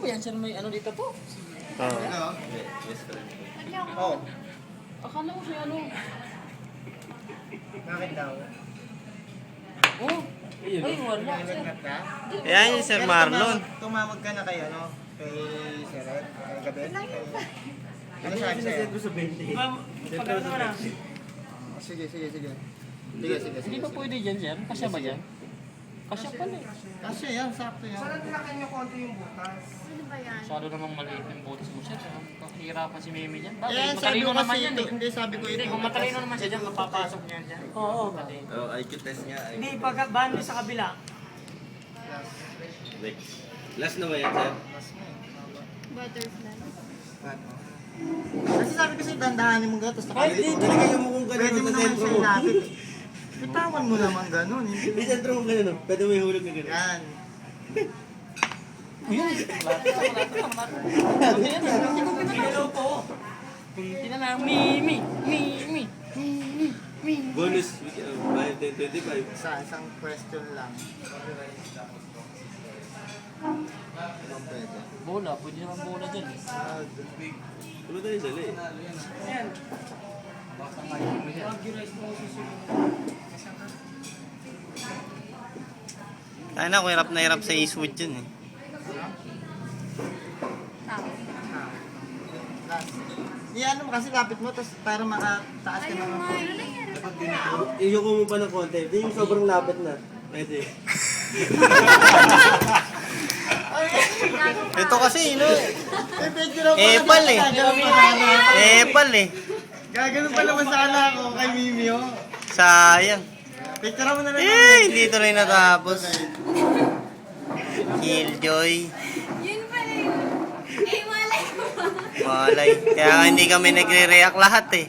ba yan? Sir, may ano dito po? Oo. Oh. Akala ko siya ano. Bakit daw? Oh. Ay, wala. Sir. Nalagnat ka? Yan yung Sir Marlon. Tumawag ka na kay ano? Kay Sir Ed? Kay Gabi? Ano sabi sa'yo? Pagkano na. Sige. Hindi ba pwede dyan, sir? Kasya ba dyan? Kasya pala eh. Kasi yan, sakto yan. Masyado namang maliit yung butas mo, sir. Kahirapan si Mimi dyan. Bakit? Eh, sabi Matalino ko naman kasi yan ito. eh. Hindi, sabi ko Hindi, ito. kung matalino naman siya dyan, mapapasok niyan dyan. Oo. Oh, IQ test nga. Hindi, pag bando sa kabila. Last na ba yan, sir? Butterfly. Kasi sabi ko sa'yo, dandahanin mo gano'n. Kahit di, talaga mo kung Pwede gano'n mo sa naman sentro siya mo. ilapit. Bitawan mo naman gano'n. Di sentro mo gano'n, no? Pwede mo ihulog na gano'n. Yan. Ayun, malapit na. Hello po. Tingnan na, Mimi. Bonus, 5, 10, 25. Isang question lang. Anong pwede? Bola, pwede naman bola dyan eh. Ano tayo dali? Ayan. Tayo na, kung hirap na hirap sa Eastwood yun eh. Last. Iyan mo kasi lapit mo, tapos para makataas ka naman. Iyoko mo pa ng konti. Di yung sobrang lapit na. Pwede. Ito kasi, no? Eh, medyo lang Epal eh. Epal eh. Gagano pa naman sana ako kay Mimi, oh. Sayang. Picture mo na lang. Hindi tuloy natapos. Killjoy. Yun pala yun. Eh, malay mo. Malay. Kaya nga hindi kami nagre-react lahat eh.